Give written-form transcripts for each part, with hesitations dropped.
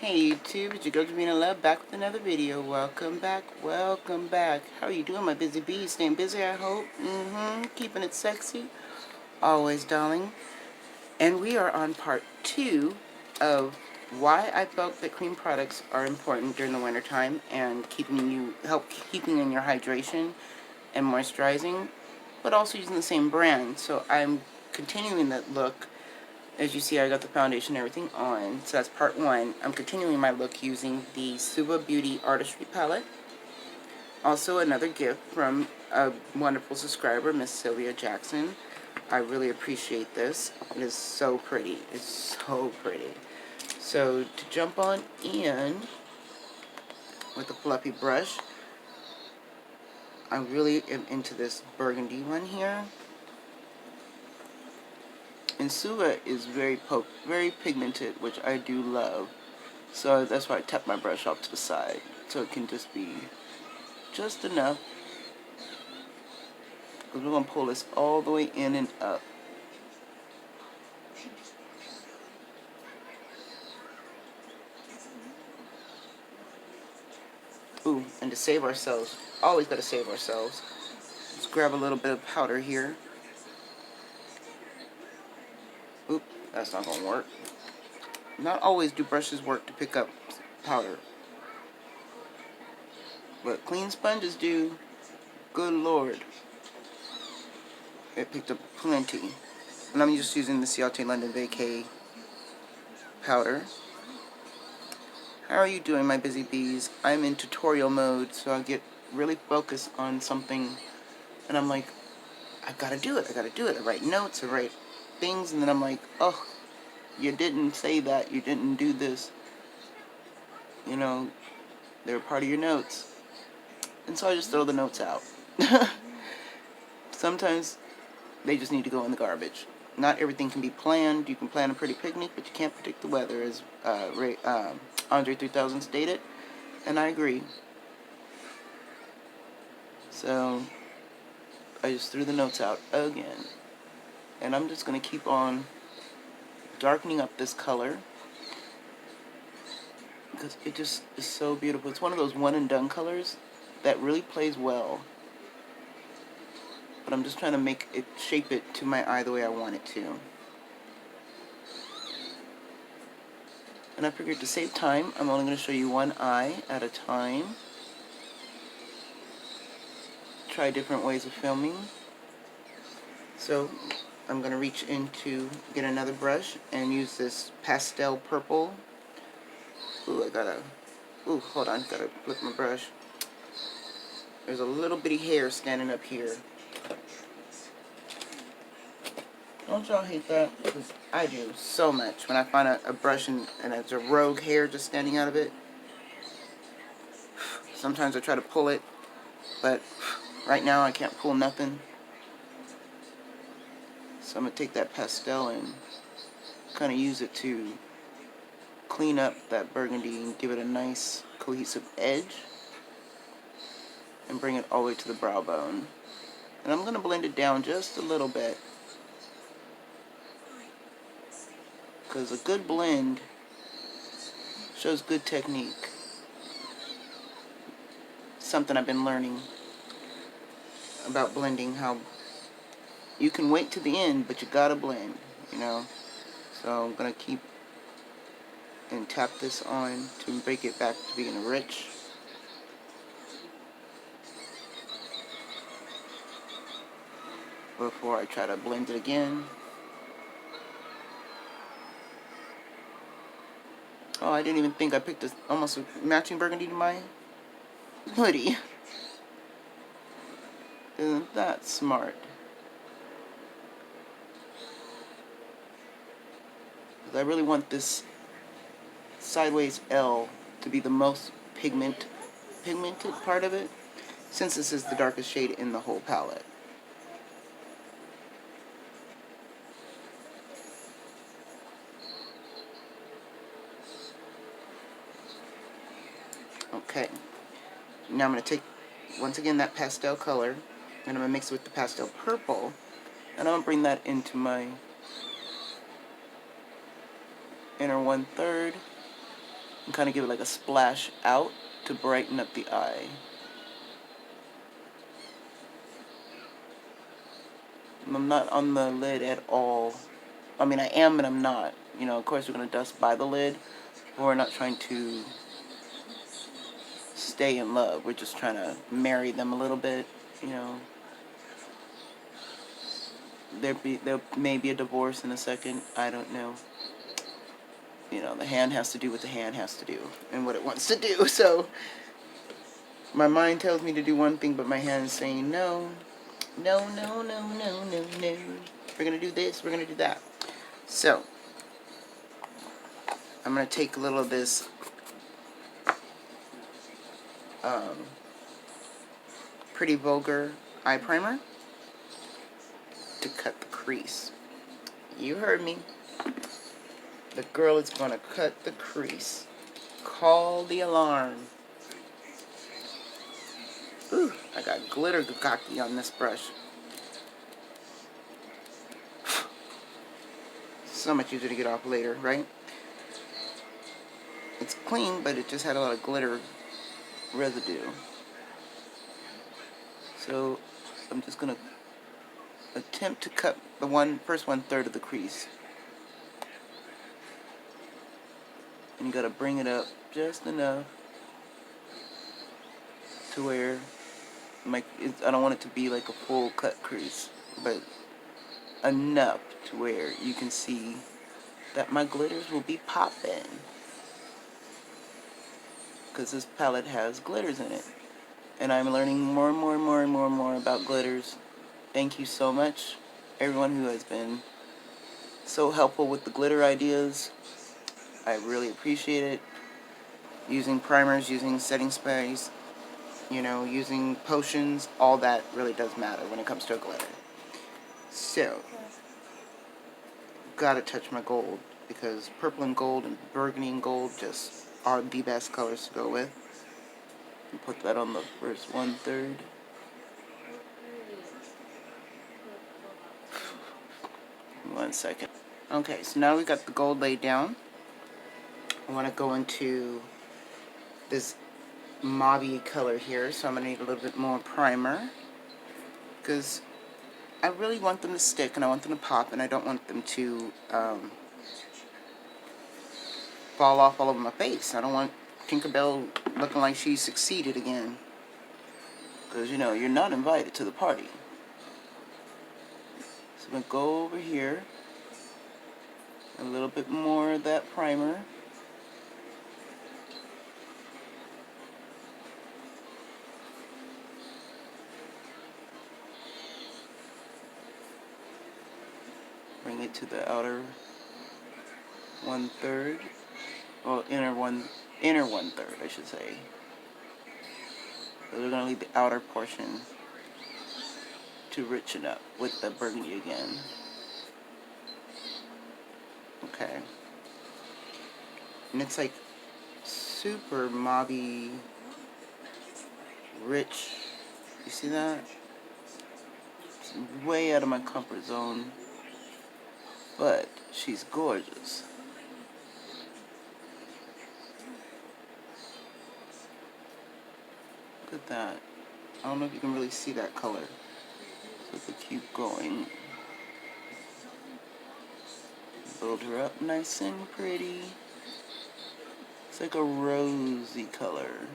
Hey YouTube, it's your girl Davina Love back with another video. Welcome back, welcome back. How are you doing, my busy bee? Staying busy, I hope. Keeping it sexy. Always, darling. And we are on part 2 of why I felt that cream products are important during the winter time and keeping in your hydration and moisturizing, but also using the same brand. So I'm continuing that look. As you see, I got the foundation and everything on, so that's part 1. I'm continuing my look using the Suva Beauty Artistry Palette. Also another gift from a wonderful subscriber, Miss Sylvia Jackson. I really appreciate this. It is so pretty. It's so pretty. So to jump on in with a fluffy brush, I really am into this burgundy one here. And Suva is very pigmented, which I do love. So that's why I tap my brush off to the side, so it can just be just enough. Because we're going to pull this all the way in and up. Ooh, and to save ourselves, always got to save ourselves. Let's grab a little bit of powder here. Oop, that's not going to work. Not always do brushes work to pick up powder. But clean sponges do. Good Lord. It picked up plenty. And I'm just using the Ciate London Vacay powder. How are you doing, my busy bees? I'm in tutorial mode, so I get really focused on something, and I'm like, I gotta do it. I write notes, I write things, and then I'm like, oh, you didn't say that, you didn't do this. You know, they're part of your notes. And so I just throw the notes out. Sometimes they just need to go in the garbage. Not everything can be planned. You can plan a pretty picnic, but you can't predict the weather, as Andre 3000 stated, and I agree. So I just threw the notes out again, and I'm just going to keep on darkening up this color because it just is so beautiful. It's one of those one and done colors that really plays well, but I'm just trying to shape it to my eye the way I want it to. And I figured to save time, I'm only going to show you one eye at a time. Try different ways of filming. So I'm going to reach into, get another brush and use this pastel purple. Ooh, hold on, gotta flip my brush. There's a little bitty hair standing up here. Don't y'all hate that? Because I do so much when I find a brush and there's a rogue hair just standing out of it. Sometimes I try to pull it, but right now I can't pull nothing. So I'm going to take that pastel and kind of use it to clean up that burgundy and give it a nice cohesive edge. And bring it all the way to the brow bone. And I'm going to blend it down just a little bit. Because a good blend shows good technique. Something I've been learning about blending, how you can wait to the end, but you gotta blend, you know. So I'm gonna keep and tap this on to break it back to being rich. Before I try to blend it again. Oh, I didn't even think I picked almost a matching burgundy to my hoodie. Isn't that smart? Because I really want this sideways L to be the most pigmented part of it, since this is the darkest shade in the whole palette. Okay, now I'm going to take, once again, that pastel color, and I'm going to mix it with the pastel purple, and I'm going to bring that into my inner 1/3, and kind of give it like a splash out to brighten up the eye. I'm not on the lid at all. I mean, I am, and I'm not. You know, of course, we're going to dust by the lid, but we're not trying to stay in love. We're just trying to marry them a little bit, you know. There may be a divorce in a second. I don't know. You know, the hand has to do what the hand has to do and what it wants to do. So my mind tells me to do one thing, but my hand is saying no, no, no, no, no, no, no. We're going to do this. We're going to do that. So I'm going to take a little of this Pretty Vulgar eye primer to cut the crease. You heard me. The girl is going to cut the crease. Call the alarm. Ooh, I got glitter gakaki on this brush. So much easier to get off later, right? It's clean, but it just had a lot of glitter residue. So I'm just going to attempt to cut the first 1/3 of the crease. And you got to bring it up just enough to where I don't want it to be like a full cut crease, but enough to where you can see that my glitters will be popping. Because this palette has glitters in it. And I'm learning more and more and more and more and more about glitters. Thank you so much, everyone who has been so helpful with the glitter ideas. I really appreciate it. Using primers, using setting sprays, you know, using potions, all that really does matter when it comes to a glitter. So, gotta touch my gold, because purple and gold and burgundy and gold just are the best colors to go with. And put that on the first 1/3. One second. Okay, so now we got the gold laid down. I want to go into this mauvey color here, so I'm going to need a little bit more primer, because I really want them to stick and I want them to pop, and I don't want them to fall off all over my face. I don't want Tinkerbell looking like she succeeded again, because, you know, you're not invited to the party. So I'm going to go over here, a little bit more of that primer. Bring it to the outer 1/3, well, inner 1/3, I should say. So we're going to leave the outer portion to richen up with the burgundy again. Okay. And it's like super mauvey, rich. You see that? It's way out of my comfort zone. But she's gorgeous. Look at that. I don't know if you can really see that color. So if we keep going. Build her up nice and pretty. It's like a rosy color.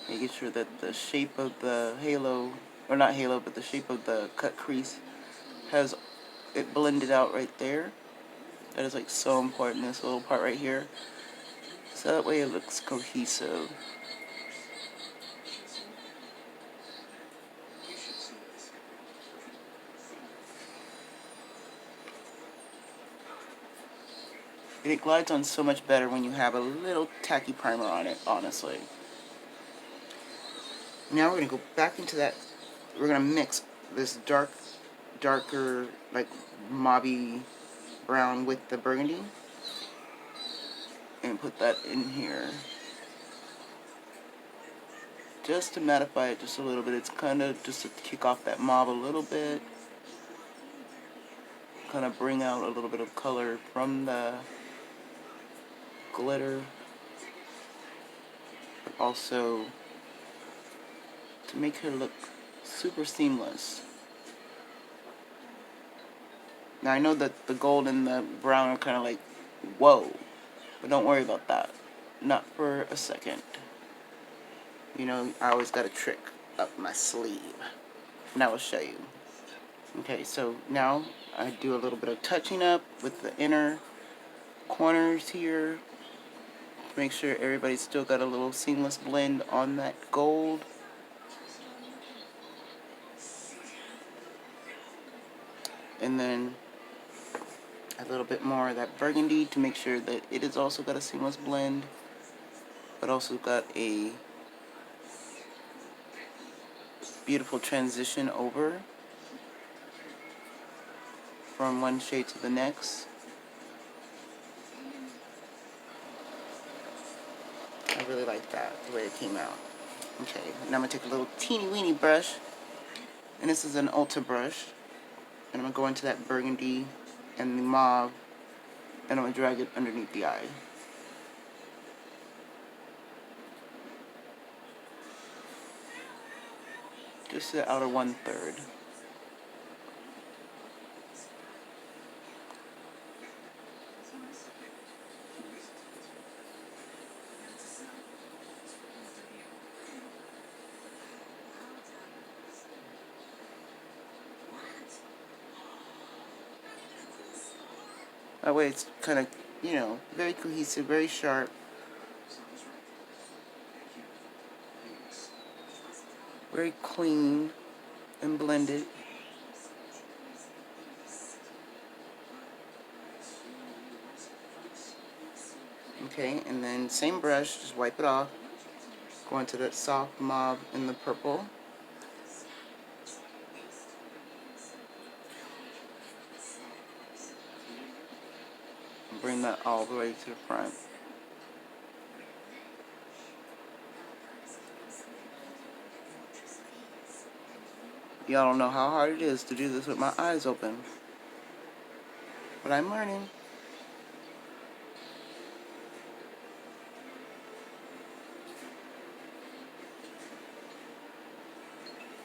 Making sure that the shape of the halo, or not halo, but the shape of the cut crease has it blended out right there. That is like so important, this little part right here. So that way it looks cohesive. And it glides on so much better when you have a little tacky primer on it, honestly. Now we're going to go back into that. We're going to mix this darker, like mauvey brown with the burgundy. And put that in here. Just to mattify it just a little bit. It's kind of just to kick off that mauve a little bit. kind of bring out a little bit of color from the glitter, but also to make her look super seamless. Now I know that the gold and the brown are kind of like, whoa, but don't worry about that. Not for a second. You know, I always got a trick up my sleeve, and I will show you. Okay, so now I do a little bit of touching up with the inner corners here. Make sure everybody's still got a little seamless blend on that gold. And then a little bit more of that burgundy to make sure that it has also got a seamless blend, but also got a beautiful transition over from one shade to the next. I really like that, the way it came out. Okay, now I'm going to take a little teeny weeny brush, and this is an Ulta brush, and I'm going to go into that burgundy and the mauve, and I'm going to drag it underneath the eye. Just the outer 1/3. That way it's kind of, you know, very cohesive, very sharp. Very clean and blended. Okay, and then same brush, just wipe it off. Go into that soft mauve and the purple. And bring that all the way to the front. Y'all don't know how hard it is to do this with my eyes open, but I'm learning.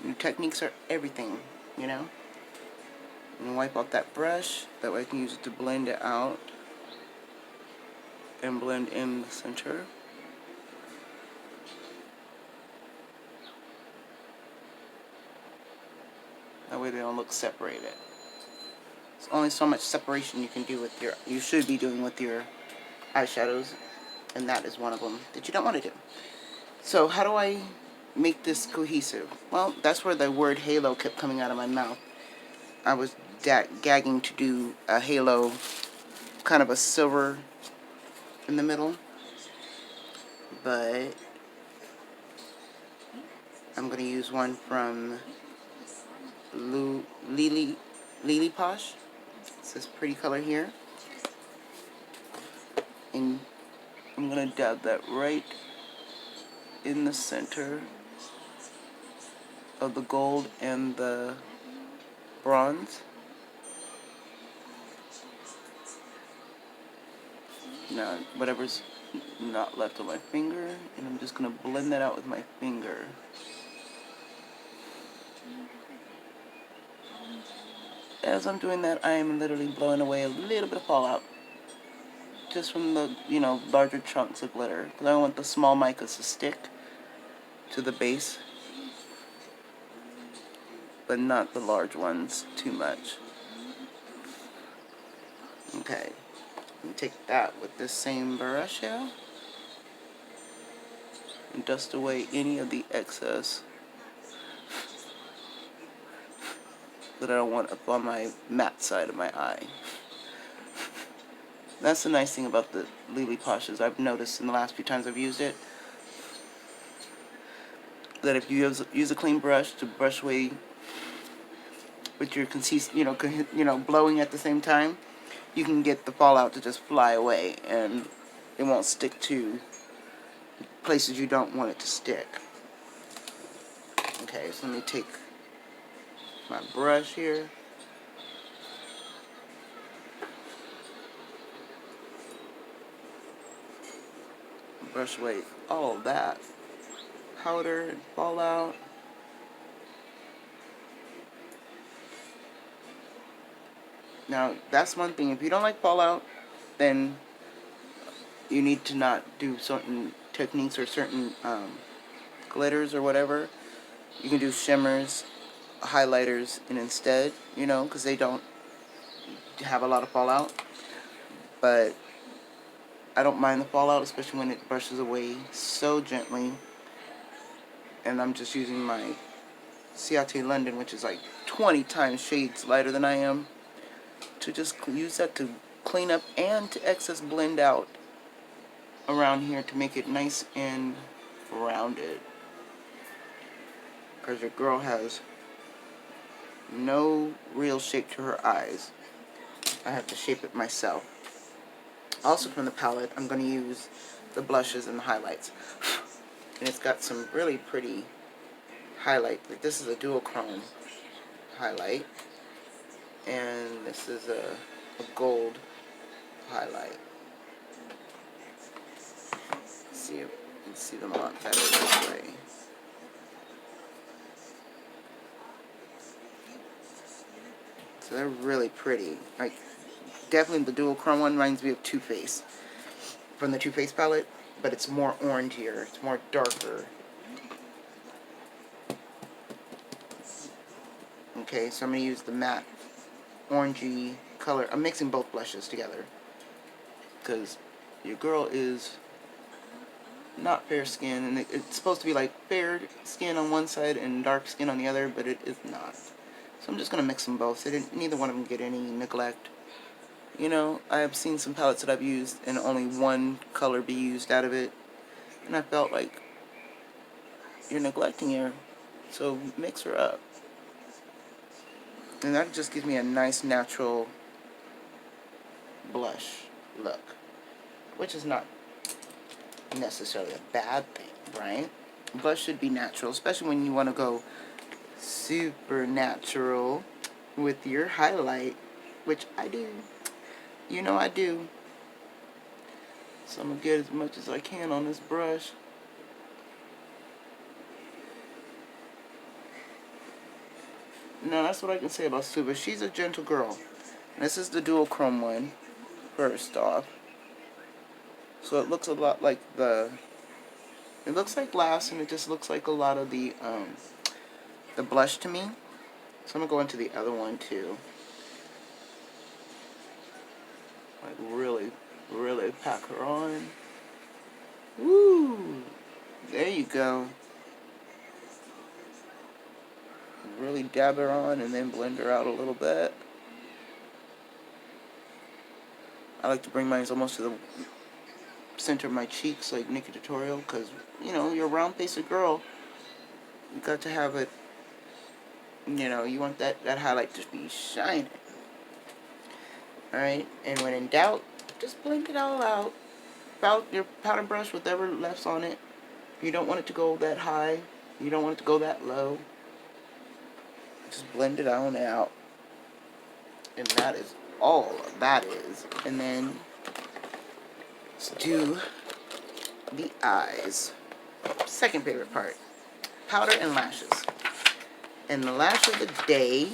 New techniques are everything, you know? And wipe out that brush, that way I can use it to blend it out and blend in the center. That way they don't look separated. There's only so much separation you can do with your, you should be doing with your eyeshadows, and that is one of them that you don't want to do. So how do I make this cohesive? Well, that's where the word halo kept coming out of my mouth. I was gagging to do a halo, kind of a silver in the middle, but I'm going to use one from Lily Posh. It's this pretty color here, and I'm going to dab that right in the center of the gold and the bronze. Now, whatever's not left on my finger, and I'm just going to blend that out with my finger. As I'm doing that, I am literally blowing away a little bit of fallout, just from the, you know, larger chunks of glitter, because I don't want the small micas to stick to the base, but not the large ones too much. Okay, and take that with this same brush here and dust away any of the excess that I don't want up on my matte side of my eye. That's the nice thing about the Lily Poshes. I've noticed in the last few times I've used it, that if you use a clean brush to brush away with your blowing at the same time, you can get the fallout to just fly away, and it won't stick to places you don't want it to stick. Okay, so let me take my brush here Brush away all of that powder and fallout. Now, that's one thing. If you don't like fallout, then you need to not do certain techniques or certain glitters or whatever. You can do shimmers, highlighters, and instead, you know, because they don't have a lot of fallout. But I don't mind the fallout, especially when it brushes away so gently. And I'm just using my Ciate London, which is like 20 times shades lighter than I am, to just use that to clean up and to excess blend out around here to make it nice and rounded. Because your girl has no real shape to her eyes. I have to shape it myself. Also from the palette, I'm going to use the blushes and the highlights. And it's got some really pretty highlight. Like this is a duochrome highlight. And this is a gold highlight. See, you can see them a lot better this way. So they're really pretty. Like, definitely the duochrome one reminds me of Too Faced from the Too Faced palette, but it's more orangier. It's more darker. Okay, so I'm going to use the matte orangey color. I'm mixing both blushes together because your girl is not fair skin, and it's supposed to be like fair skin on one side and dark skin on the other, but it is not. So I'm just going to mix them both so neither one of them get any neglect. You know, I have seen some palettes that I've used and only one color be used out of it, and I felt like you're neglecting her, so mix her up. And that just gives me a nice natural blush look, which is not necessarily a bad thing, right? Blush should be natural, especially when you want to go super natural with your highlight, which I do. You know I do. So I'm going to get as much as I can on this brush. Now that's what I can say about Suva. She's a gentle girl. And this is the duochrome one, first off. So it looks a lot like it looks like glass, and it just looks like a lot of the blush to me. So I'm going to go into the other one too. Like really, really pack her on. Woo! There you go. Really dab her on and then blend her out a little bit. I like to bring mine almost to the center of my cheeks like Nikki Tutorial, because, you know, you're a round-faced girl. You got to have it, you know, you want that highlight to be shining. Alright, and when in doubt, just blend it all out. About your powder brush, whatever left's on it. You don't want it to go that high. You don't want it to go that low. Just blend it on out. And that is all that is. And then let's do the eyes. Second favorite part. Powder and lashes. And the lash of the day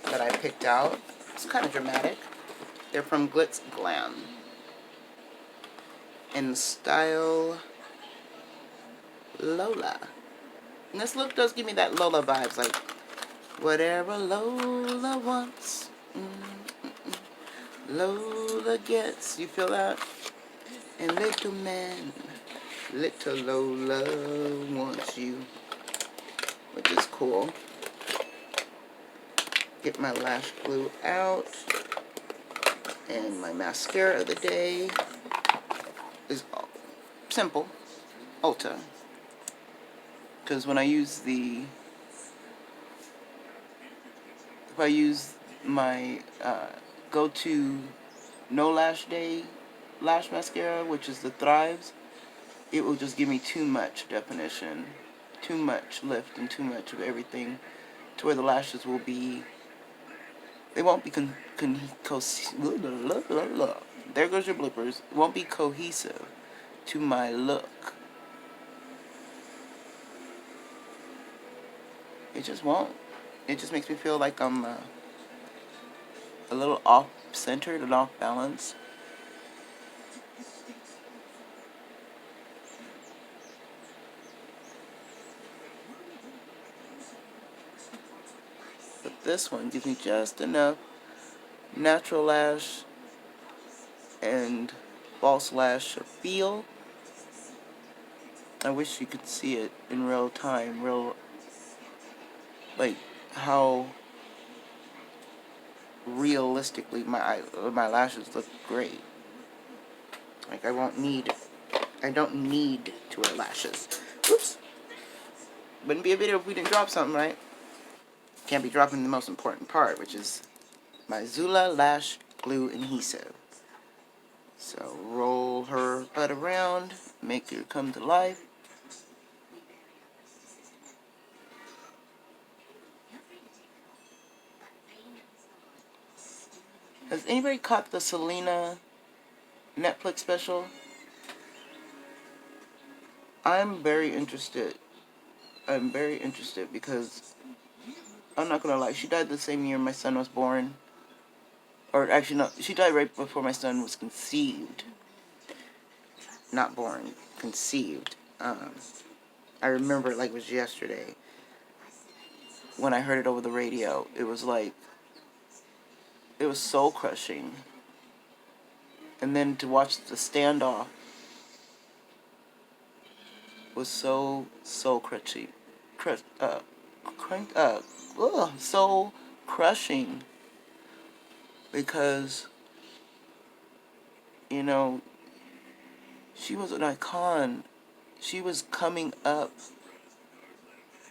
that I picked out, it's kind of dramatic. They're from Glitz Glam. In the style Lola. And this look does give me that Lola vibes, like whatever Lola wants, Lola gets. You feel that? And little man, little Lola wants you, which is cool. Get my lash glue out, and my mascara of the day is simple, Ulta. Because when I use if I use my go-to no lash day lash mascara, which is the Thrives, it will just give me too much definition, too much lift, and too much of everything, to where the lashes will be, they won't be there goes your bloopers, it won't be cohesive. to my look. It just won't. It just makes me feel like I'm a little off-centered and off-balance. But this one gives me just enough natural lash and false lash feel. I wish you could see it in real time, like how realistically my lashes look great. Like I don't need to wear lashes. Oops. Wouldn't be a video if we didn't drop something, right? Can't be dropping the most important part, which is my Zula Lash Glue Adhesive. So roll her butt around, make her come to life. Has anybody caught the Selena Netflix special? I'm very interested. I'm very interested because I'm not gonna lie, she died the same year my son was born. Or actually, no, she died right before my son was conceived. Not born, conceived. I remember it like it was yesterday. When I heard it over the radio, it was like, it was soul crushing. And then to watch the standoff was so crunchy. So crushing. Because, you know, she was an icon. She was coming up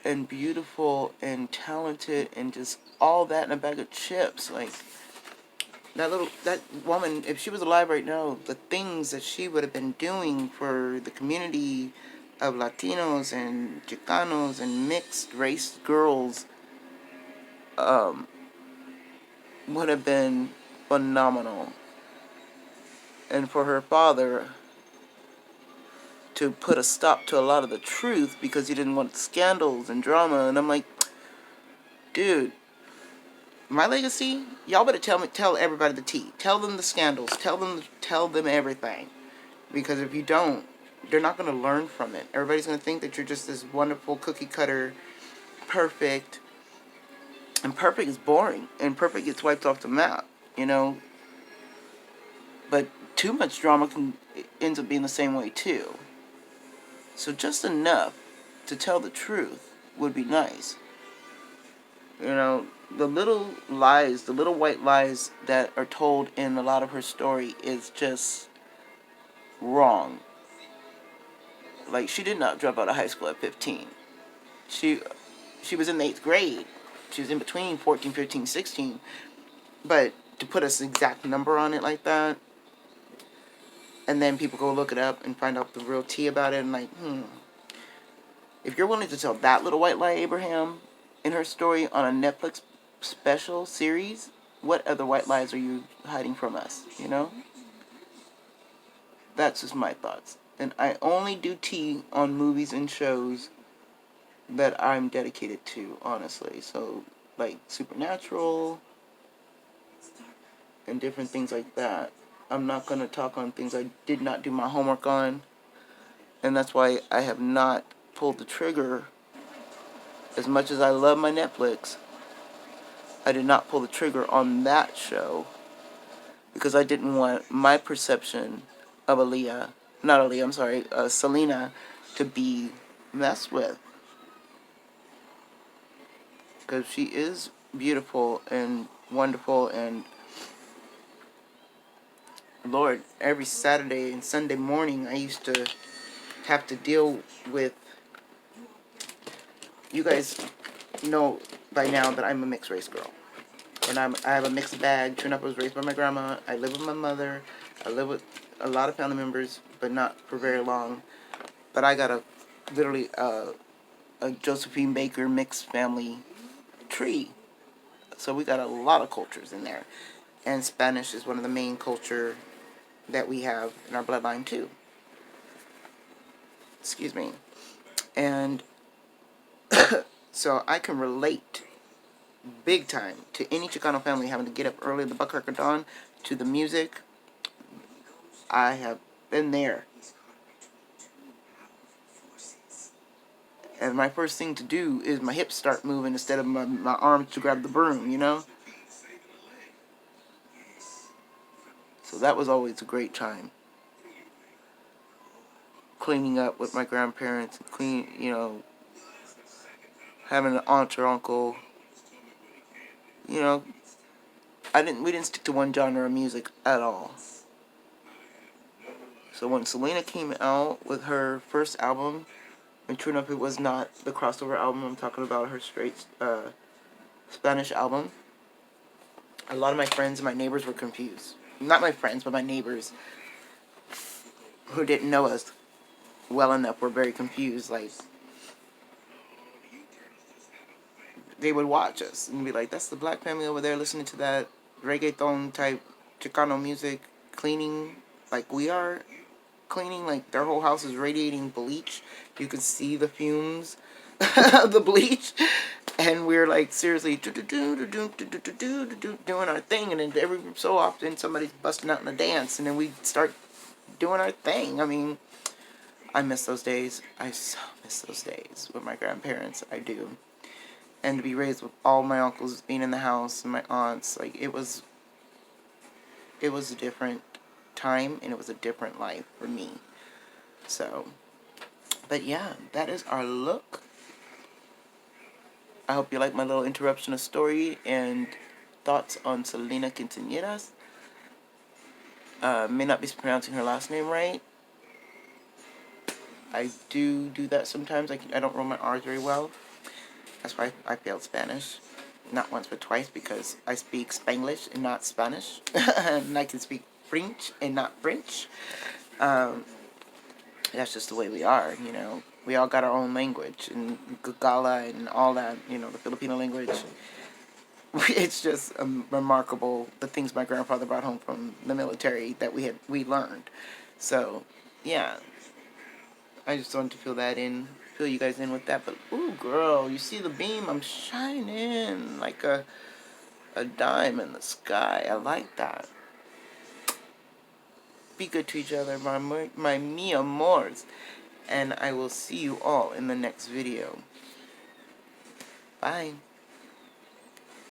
and beautiful and talented and just all that in a bag of chips. Like, that woman, if she was alive right now, the things that she would have been doing for the community of Latinos and Chicanos and mixed race girls would have been phenomenal. And for her father to put a stop to a lot of the truth because he didn't want scandals and drama, and I'm like, dude, my legacy, y'all better tell everybody the tea. Tell them the scandals. Tell them everything. Because if you don't, they're not going to learn from it. Everybody's going to think that you're just this wonderful cookie cutter, perfect. And perfect is boring. And perfect gets wiped off the map, you know. But too much drama ends up being the same way too. So just enough to tell the truth would be nice. You know, the little lies, the little white lies that are told in a lot of her story is just wrong. Like, she did not drop out of high school at 15. She was in the 8th grade. She was in between 14, 15, 16. But to put an exact number on it like that, and then people go look it up and find out the real tea about it, and like, if you're willing to tell that little white lie, Abraham, in her story on a Netflix special series, what other white lies are you hiding from us, you know? That's just my thoughts. And I only do tea on movies and shows that I'm dedicated to, honestly. So, like Supernatural and different things like that. I'm not going to talk on things I did not do my homework on. And that's why I have not pulled the trigger. As much as I love my Netflix, I did not pull the trigger on that show because I didn't want my perception of Selena to be messed with. Because she is beautiful and wonderful, and Lord, every Saturday and Sunday morning I used to have to deal with, you guys know by now that I'm a mixed race girl. And I have a mixed bag. True enough, I was raised by my grandma. I live with my mother. I live with a lot of family members, but not for very long. But I got literally a Josephine Baker mixed family tree. So we got a lot of cultures in there. And Spanish is one of the main culture that we have in our bloodline too. Excuse me. And so I can relate big time to any Chicano family having to get up early at the buck crack of dawn to the music. I have been there. And my first thing to do is my hips start moving instead of my arms to grab the broom, you know? So that was always a great time. Cleaning up with my grandparents, having an aunt or uncle. You know, we didn't stick to one genre of music at all. So when Selena came out with her first album, and true enough, it was not the crossover album. I'm talking about her straight Spanish album. A lot of my friends and my neighbors were confused. Not my friends, but my neighbors who didn't know us well enough were very confused. Like, they would watch us and be like, that's the black family over there listening to that reggaeton type Chicano music, cleaning like we are cleaning. Like, their whole house is radiating bleach. You could see the fumes of the bleach. And we're like, seriously, doing our thing. And then every so often somebody's busting out in a dance. And then we start doing our thing. I mean, I miss those days. I so miss those days with my grandparents. I do. And to be raised with all my uncles being in the house and my aunts, like, it was a different time and it was a different life for me. So, but yeah, that is our look. I hope you like my little interruption of story and thoughts on Selena Quinceañeras. May not be pronouncing her last name right. I do that sometimes. I don't roll my R's very well. That's why I failed Spanish. Not once but twice, because I speak Spanglish and not Spanish. And I can speak French and not French. That's just the way we are, you know. We all got our own language, and Gagala and all that, you know, the Filipino language. It's just remarkable, the things my grandfather brought home from the military that we learned. So, yeah, I just wanted to fill you guys in with that. But ooh, girl, you see the beam? I'm shining like a dime in the sky. I like that. Be good to each other, my mi amors, and I will see you all in the next video. Bye.